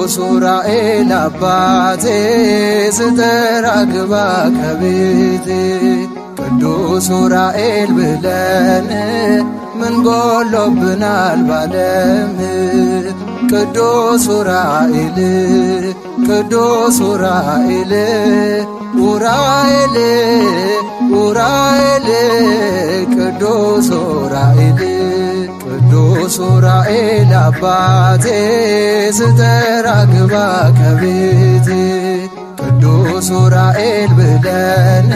ቅዱስ ኡራኤል አባቴ ስጠራ ግባ ከቤቴ ቅዱስ ኡራኤል ብለን ምን ጎሎብናል ባለም ቅዱስ ኡራኤል ቅዱስ ኡራኤል ኡራኤል ኡራኤል ቅዱስ ኡራኤል ቅዱስ ኡራኤል አባቴ ስጠራ ግባ ከቤቴ ቅዱስ ኡራኤል ብለን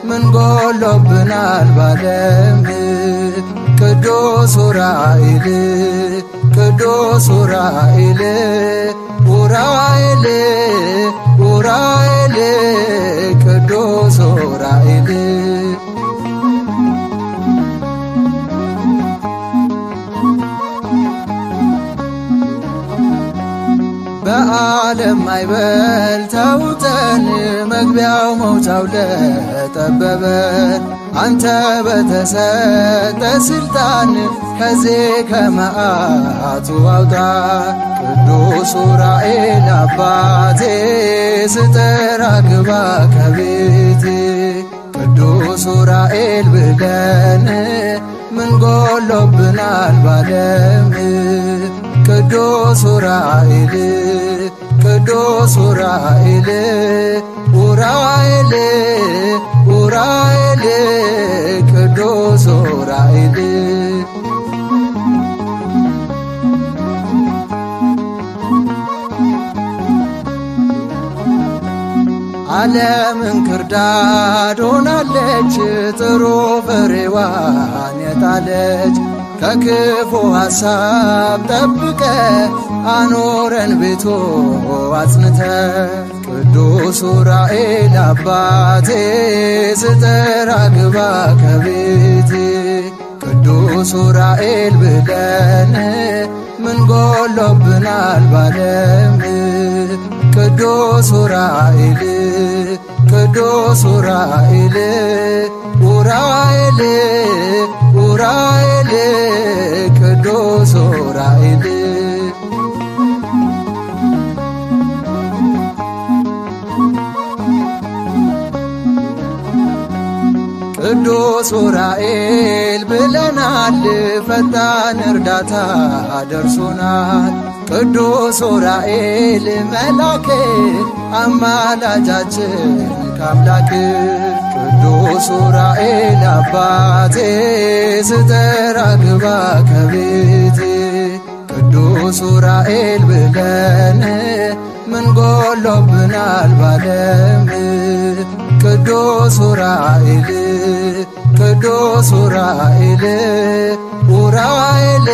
ምን ጎሎብናል ባለም ቅዱስ ኡራኤል ቅዱስ ኡራኤል ኡራኤል ኡራኤል ቅዱስ ኡራኤል በዓለም ማዕበል ተውጠን መግቢያው መውጫው ለጠበበን አንተ በተሰጠ ስልጣን ከዚህ ከመዓቱ አውጣ ቅዱስ ኡራኤል አባቴ ስጠራ ግባ ከቤቴ ቅዱስ ኡራኤል ብለን ምን ጎሎብናል ባለም ቅዱስ ኡራኤል ቅዱስ ኡራኤል ኡራኤል ኡራኤል ቅዱስ ኡራኤል ዓለምን ክርዳድ ሆናለች ጥሩ ፍሬዋን የጣለች ከክፉ ሐሳብ ጠብቀ አኖረን ቤቶ አጽንተ ቅዱስ ኡራኤል አባቴ ስጠራ ግባ ከቤቴ ቅዱስ ኡራኤል ብለን ምን ጎሎብናል ባለም ቅዱስ ኡራኤል ቅዱስ ኡራኤል ኡራኤል ኡራኤል ቅዱስ ኡራኤል ቅዱስ ኡራኤል ብለናል ፈጣን እርዳታ ደርሶናል ቅዱስ ኡራኤል መላክ አማላጃችን ከአምላክ ቅዱስ ኡራኤል አባቴ ስጠራ ግባ ከቤቴ ቅዱስ ኡራኤል ብለን ምን ጎሎብናል ባለም ቅዱስ ኡራኤል ቅዱስ ኡራኤል ኡራኤል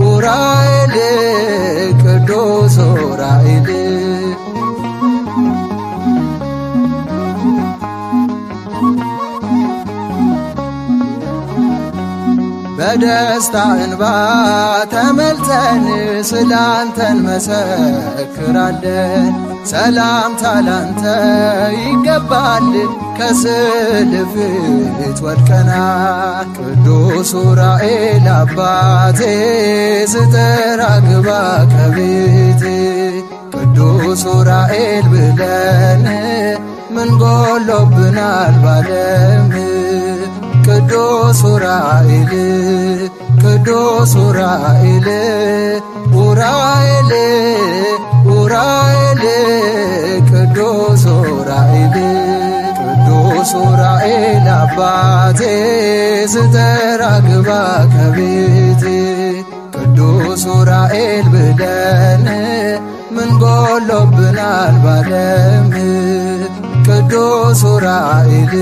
ኡራኤል ቅዱስ ኡራኤል በደስታ እንባ ተመልተን ስላንተን መሰክራለን ሰላምታ ላንተ ይገባል ከስዕል ፊት ወድቀናል ቅዱስ ኡራኤል አባቴ ስጠራ ግባ ከቤቴ ቅዱስ ኡራኤል ብለን ምን ጎሎብናል ባለም ቅዱስ ኡራኤል ቅዱስ ኡራኤል ኡራኤል ኡራኤል ቅዱስ ኡራኤል ቅዱስ ኡራኤል አባቴ ስጠራ ግባ ከቤቴ ቅዱስ ኡራኤል ብለን ምን ጎሎብናል ባለም ቅዱስ ኡራኤል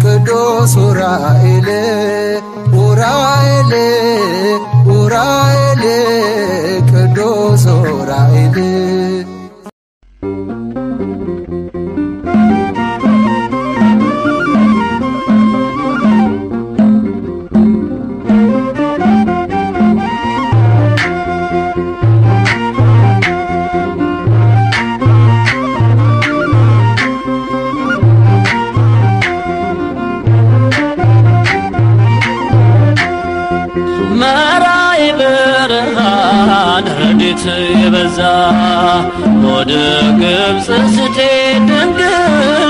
ቅዱስ ኡራኤል ኡራኤል ኡራኤል ቅዱስ ኡራኤል መራይ ብርሃን ረድኤት የበዛ ወደ ግብፅ ስትሄድ ድንግል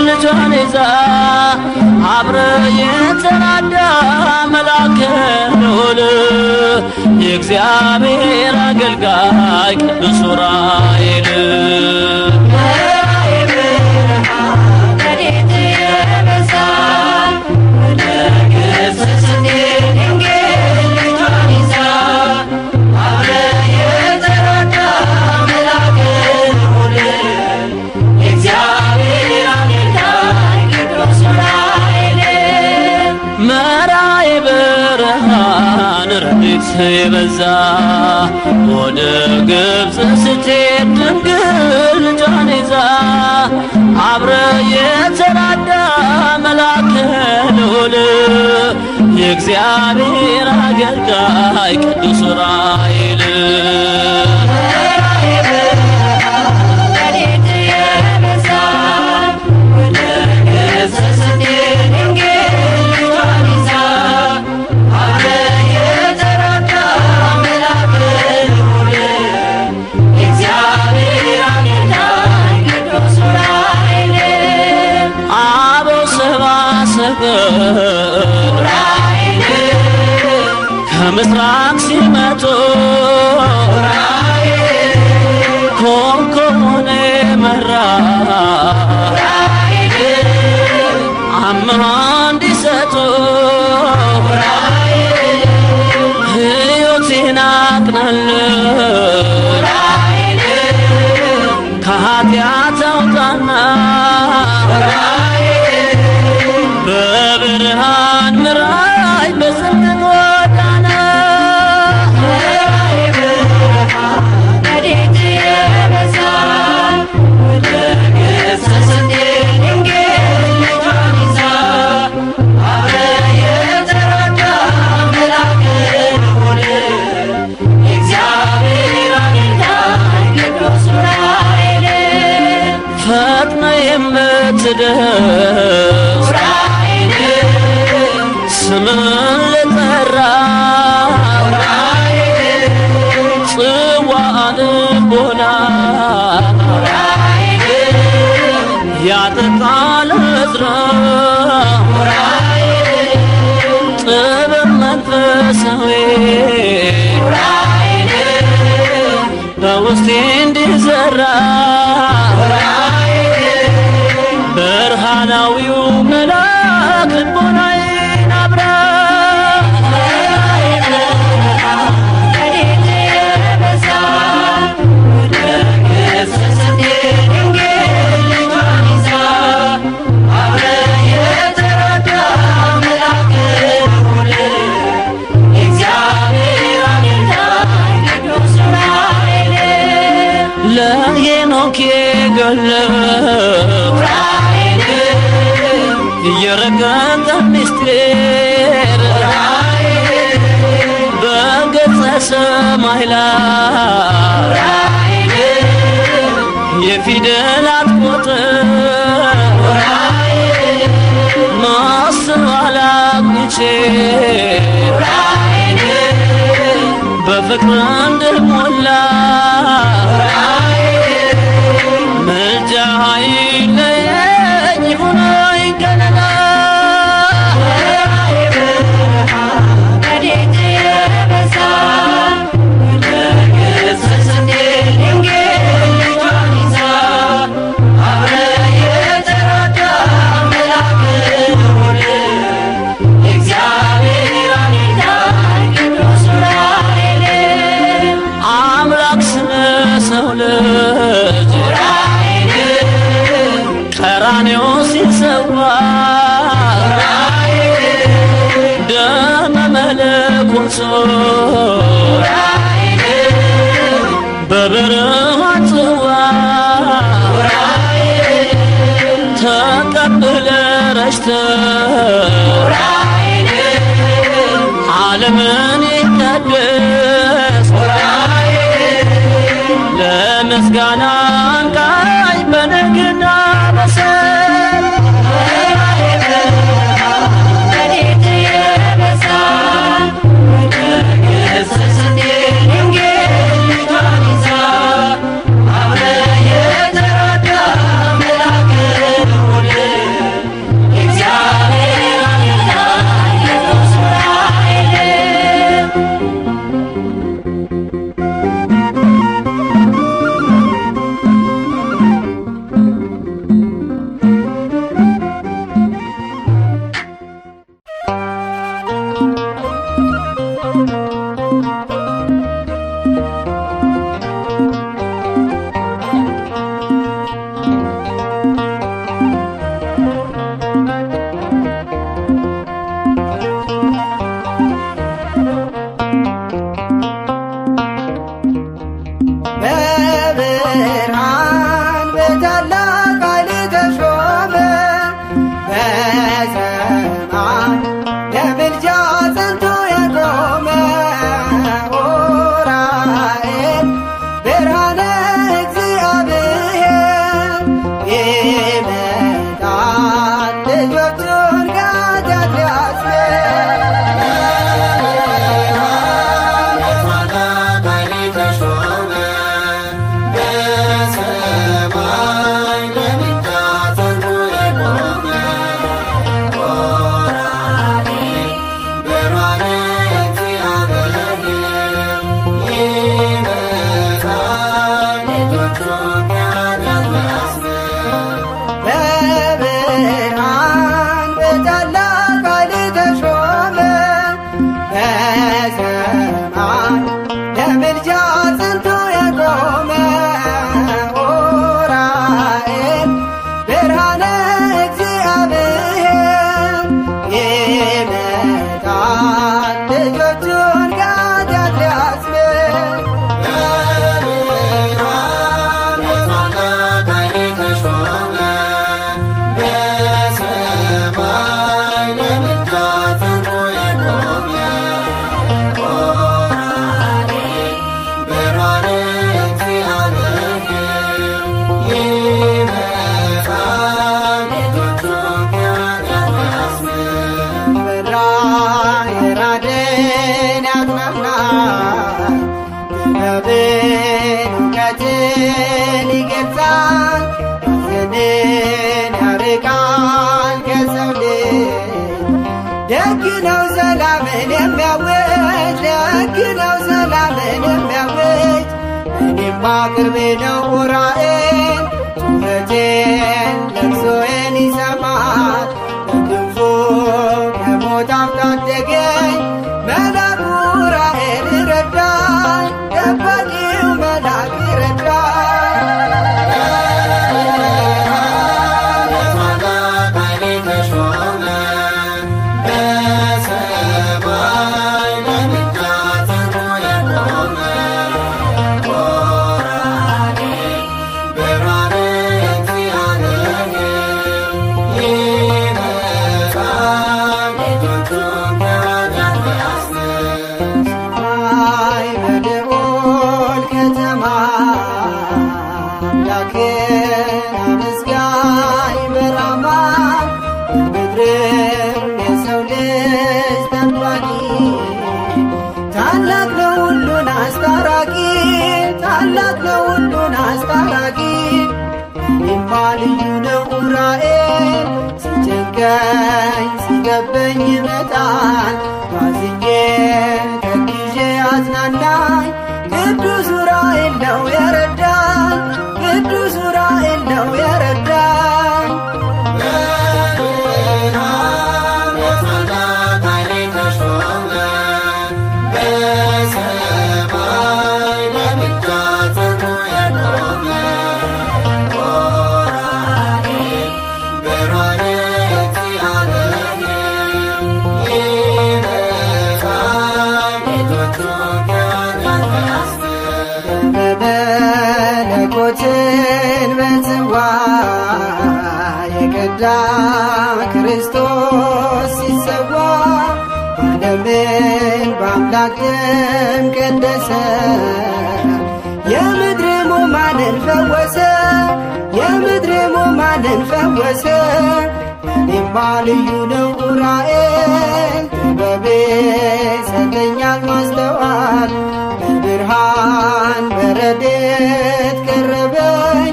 ልጇን ይዛ አብረ የተራዳ መልአከ ልዑል የእግዚአብሔር አገልጋይ ቅዱስ ዑራኤል የበዛ ወደ ግብፅ ስትሄድ ድንግል ልጇን ይዛ አብረ የተራዳ መልአከ ልዑል የእግዚአብሔር አገልጋይ ቅዱስ ዑራኤል ከምስራቅ ሲመጡ ኮንኮኔ መራ አምሃ እንዲሰጡ ሕይወቴን አቅናለሁ ከኃጢአት አውጣና በብርሃን ምራይ በጽድቅ ጎዳና ረድኤት የበዛ ወደ ግብፅ ስትሄድ ድንግል ልጇን ይዛ አብረ የተራዳ መልአከ ልዑል የእግዚአብሔር አገልጋይ ቅዱስ ዑራኤል ፈጥነ የምትደርስ ስምን ለጠራ ጽዋ ልቦና ያጠጣል ዕዝራ ጥበብ መንፈሳዊ በውስጤ እንዲዘራ ብርሃናዊው መልአክ ልቦናዬን አብራ ረድኤት የበዛ ወደ ግብፅ ስትሄድ ድንግል ልጇን ይዛ አብረ የተራዳ መልአከ ልዑል የእግዚአብሔር አገልጋይ ቅዱስ ዑራኤል ለሄኖክ የገለጸው የረቀቀ ምስጢር በገጸ ሰማይ ላይ የፊደላት ቁጥር ማስተዋል አግኝቼ በፍቅር እንድሞላ ምልጃ አይለየኝ ሁነኝ ከለላ ረድኤት የበዛ ወደ ግብፅ ስትሄድ ድንግል ልጇን ይዛ አብረ የተራዳ መልአከ ልዑል የእግዚአብሔር አገልጋይ ቅዱስ ዑራኤል አምላክ ስለ ሰው ልጅ ቀራንዮ ሲሰዋ ደመ መለኮቱን በብርሃን ጽዋ ተቀብለ ረጭተህ ዓለምን ይቀድስ ለምስጋና አንቃኝ በነግና በሰል ረድኤት የበዛ ወደ ግብፅ ስትሄድ ድንግል ልጇን ይዛ በምልጃ ጸንቶ የቆመ ኡራኤል ብርሃነ እግዚአብሔር ይመጣል ልጆቹን ከኃጢአት ሊያስምር። በብርሃን በታላቅ ኃይል ተሾመ በሰማይ ለምልጃ ጸንቶ የቆመ ኡራኤል ብርሃነ እግዚአብሔር ይመጣል ልጆቹን ከኃጢአት ሊያስምር። በራ የራደን ያጽናናል ጥበብን እውቀትን ይገልጻል ሐዘንን ያርቃል ከሰው ልጅ። ደግ ነው ሰላምን የሚያውጅ ደግ ነው ሰላምን የሚያውጅ እኔማ ቅርቤ ነው ኡራኤል ጩኸቴን ለቅሶዬን ይሰማል በክንፉ ከሞት አስታደገኝ መልአኩ ኡራኤል ይረዳኝ ጠባቂው መልአክ ይረዳኝ። በታላቅ ኃይል ተሾመ በሰማይ ለምልጃ ጸንቶ የቆመ ኡራኤል ብርሃነ እግዚአብሔር ይመጣል ልጆቹን ከኃጢአት ሊያስምር። ሰማይ በልዑል ከተማ አምላክን አመስጋኝ በራማ ምድርም የሰው ልጅ ጠባቂ ታላቅ ነው ሁሉን አስታራቂ ታላቅ ነው ሁሉን አስታራቂ እኔማ ልዩ ነው ኡራኤል ሲጨንቀኝ ሲከበኝ ይመጣል ባዝኜ ተክዤ አጽናናኝ ቅዱስ ኡራኤል ነው የረዳኝ ቅዱስ ኡራኤል ነው የረዳኝ። በብርሃን በታላቅ ኃይል ተሾመ በሰማይ ለምልጃ ጸንቶ የቆመ ኡራኤል ብርሃነ እግዚአብሔር ይመጣል ልጆቹን ከኃጢአት ሊያስምር። መለኮትን በጽዋ የቀዳ ክርስቶስ ሲሰዋ ዓለምን በአምላክ ደም ቀደሰ የምድር ሕሙማንን ፈወሰ የምድር ሕሙማንን ፈወሰ። እኔማ ልዩ ነው ኡራኤል ጥበቤ ሰጠኛል ማስተዋል በብርሃን በረድኤት ቀረበኝ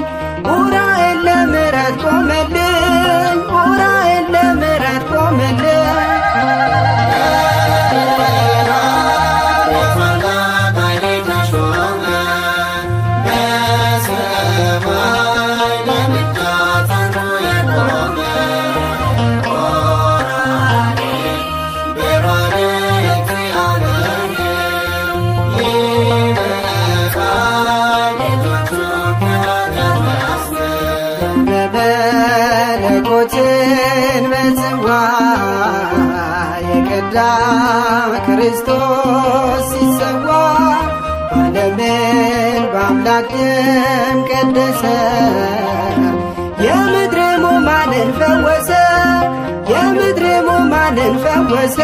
ኡራኤል ለምሕረት ቆመልኝ ኡራኤል ለምሕረት ቆመልኝ። በታላቅ ኃይል ተሾመ በሰማይ ለምልጃ ጸንቶ የቆመ ኡራኤል ብርሃነ እግዚአብሔር ይመጣል ልጆቹን ከኃጢአት ሊያስምር። መለኮትን በጽዋ የቀዳ ክርስቶስ ሲሰዋ ዓለምን በአምላክ ደም ቀደሰ የምድር ሕሙማንን ፈወሰ የምድር ሕሙማንን ፈወሰ።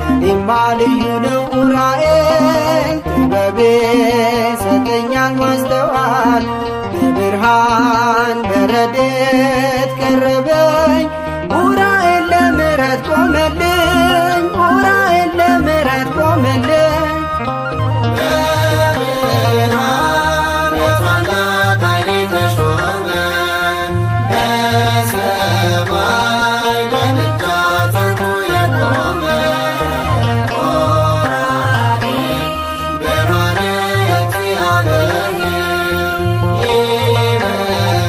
እኔማ ልዩ ነው ኡራኤል ጥበቤ ሰጠኛል ማስተዋል በብርሃን በረድኤት ቀረበኝ ኡራኤል ለምሕረት ቆመልኝ ኡራኤል ለምሕረት ቆመልኝ። በብርሃን በታላቅ ኃይል ተሾመ በሰማይ ለምልጃ ጸንቶ የቆመ ኡራኤል ብርሃነ እግዚአብሔር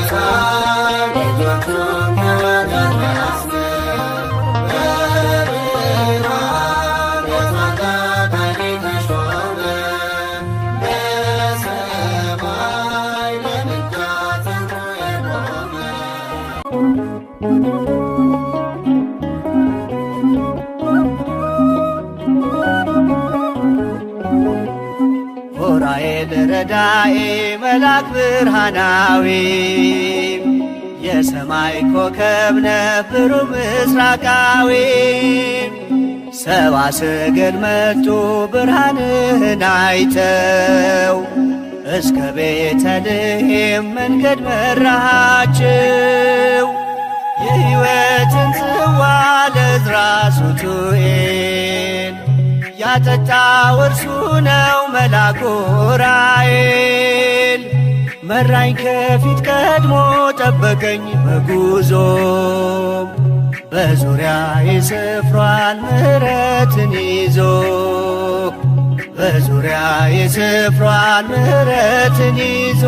ይመጣል ልጆቹን ከኃጢአት ሊያስምር። በብርሃን በታላቅ ኃይል ተሾመ ዑራኤል ረዳኤ መልአክ ብርሃናዊ የሰማይ ኮከብ ነብሩ ምስራቃዊ ሰብአ ሰገል መጡ ብርሃንህን አይተው እስከ ቤተልሔም መንገድ መራሃቸው። የሕይወትን ጽዋ ለዕዝራ ሱቱኤል ያጠጣው እርሱ ነው መልአኩ ዑራኤል። መራኝ ከፊት ቀድሞ ጠበቀኝ በጉዞ በዙሪያዬ ሰፍሯል ምሕረትን ይዞ በዙሪያዬ ሰፍሯል ምሕረትን ይዞ